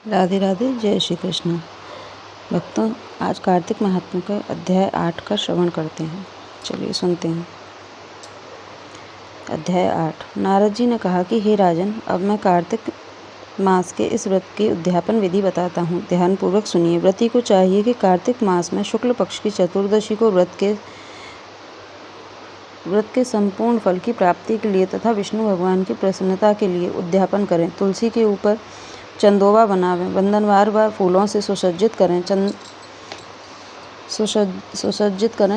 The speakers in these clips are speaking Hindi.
राधे राधे। जय श्री कृष्ण। भक्तों, आज कार्तिक महात्म्य का अध्याय 8 का श्रवण करते हैं। चलिए सुनते हैं। अध्याय 8। नारद जी ने कहा कि हे राजन, अब मैं कार्तिक मास के इस व्रत की उद्यापन विधि बताता हूँ। ध्यानपूर्वक सुनिए। व्रती को चाहिए कि कार्तिक मास में शुक्ल पक्ष की चतुर्दशी को व्रत के संपूर्ण फल की प्राप्ति के लिए तथा विष्णु भगवान की प्रसन्नता के लिए उद्यापन करें। तुलसी के ऊपर चंदोबा बनावें। वंदनवार बार फूलों से सुसज्जित करें।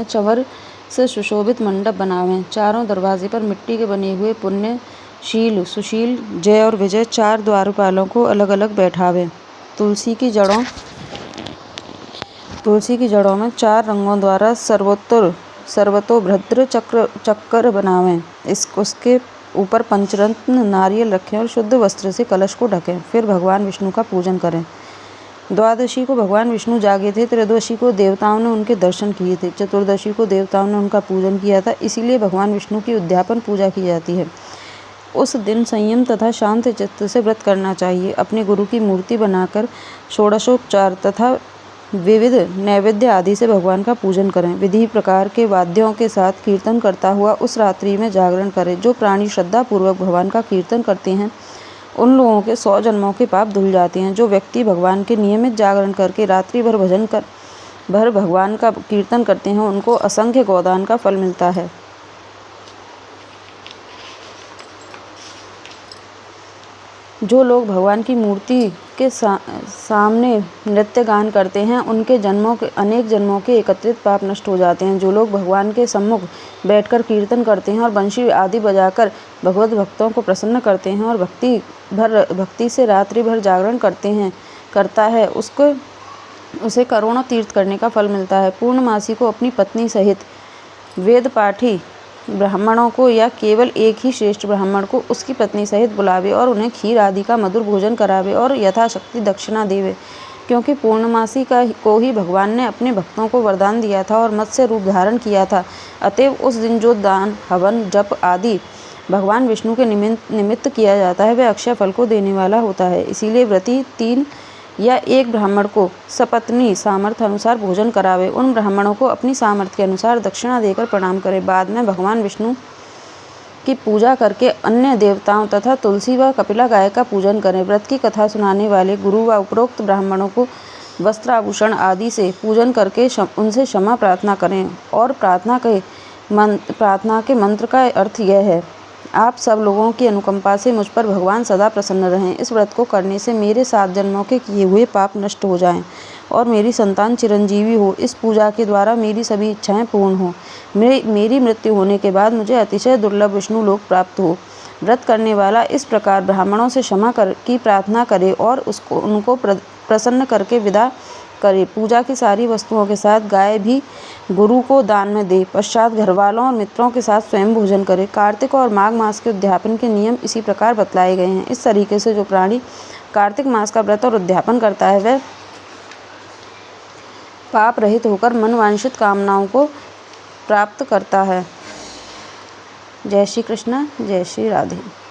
चंवर से सुशोभित मंडप बनावें। चारों दरवाजे पर मिट्टी के बने हुए पुण्यशील, सुशील, जय और विजय 4 द्वारपालों को अलग अलग बैठावें। तुलसी की जड़ों में 4 रंगों द्वारा सर्वतोभद्र चक्कर बनावें। उसके ऊपर पंचरत्न नारियल रखें और शुद्ध वस्त्र से कलश को ढकें। फिर भगवान विष्णु का पूजन करें। द्वादशी को भगवान विष्णु जागे थे। त्रयोदशी को देवताओं ने उनके दर्शन किए थे। चतुर्दशी को देवताओं ने उनका पूजन किया था। इसीलिए भगवान विष्णु की उद्यापन पूजा की जाती है। उस दिन संयम तथा शांत चित्त से व्रत करना चाहिए। अपने गुरु की मूर्ति बनाकर षोडशोपचार तथा विविध नैवेद्य आदि से भगवान का पूजन करें। विधि प्रकार के वाद्यों के साथ कीर्तन करता हुआ उस रात्रि में जागरण करें। जो प्राणी श्रद्धा पूर्वक भगवान का कीर्तन करते हैं उन लोगों के 100 जन्मों के पाप धुल जाते हैं। जो व्यक्ति भगवान के नियमित जागरण करके रात्रि भर भगवान का कीर्तन करते हैं उनको असंख्य गोदान का फल मिलता है। जो लोग भगवान की मूर्ति के सामने नृत्य गान करते हैं उनके अनेक जन्मों के एकत्रित पाप नष्ट हो जाते हैं। जो लोग भगवान के सम्मुख बैठकर कीर्तन करते हैं और बंशी आदि बजाकर भगवत भक्तों को प्रसन्न करते हैं और भक्ति से रात्रि भर जागरण करता है उसे करोड़ों तीर्थ करने का फल मिलता है। पूर्णमासी को अपनी पत्नी सहित वेद पाठी ब्राह्मणों को या केवल एक ही श्रेष्ठ ब्राह्मण को उसकी पत्नी सहित बुलावे और उन्हें खीर आदि का मधुर भोजन करावे और यथाशक्ति दक्षिणा देवे। क्योंकि पूर्णमासी को ही भगवान ने अपने भक्तों को वरदान दिया था और मत्स्य रूप धारण किया था। अतएव उस दिन जो दान, हवन, जप आदि भगवान विष्णु के निमित्त किया जाता है वह अक्षय फल को देने वाला होता है। इसीलिए व्रती 3 या 1 ब्राह्मण को सपत्नी सामर्थ्य अनुसार भोजन करावे। उन ब्राह्मणों को अपनी सामर्थ्य के अनुसार दक्षिणा देकर प्रणाम करे। बाद में भगवान विष्णु की पूजा करके अन्य देवताओं तथा तुलसी व कपिला गाय का पूजन करें। व्रत की कथा सुनाने वाले गुरु व उपरोक्त ब्राह्मणों को वस्त्र आभूषण आदि से पूजन करके उनसे क्षमा प्रार्थना करें। और प्रार्थना के मंत्र का अर्थ यह है: आप सब लोगों की अनुकंपा से मुझ पर भगवान सदा प्रसन्न रहें। इस व्रत को करने से मेरे 7 जन्मों के किए हुए पाप नष्ट हो जाएं और मेरी संतान चिरंजीवी हो। इस पूजा के द्वारा मेरी सभी इच्छाएं पूर्ण हो। मेरी मृत्यु होने के बाद मुझे अतिशय दुर्लभ विष्णु लोक प्राप्त हो। व्रत करने वाला इस प्रकार ब्राह्मणों से क्षमा की प्रार्थना करे और उनको प्रसन्न करके विदा करे। पूजा की सारी वस्तुओं के साथ गाय भी गुरु को दान में दे। पश्चात घरवालों और मित्रों के साथ स्वयं भोजन करे। कार्तिक और माघ मास के उद्यापन के नियम इसी प्रकार बतलाए गए हैं। इस तरीके से जो प्राणी कार्तिक मास का व्रत और उद्यापन करता है वह पाप रहित होकर मनवांछित कामनाओं को प्राप्त करता है। जय श्री कृष्ण। जय श्री राधे।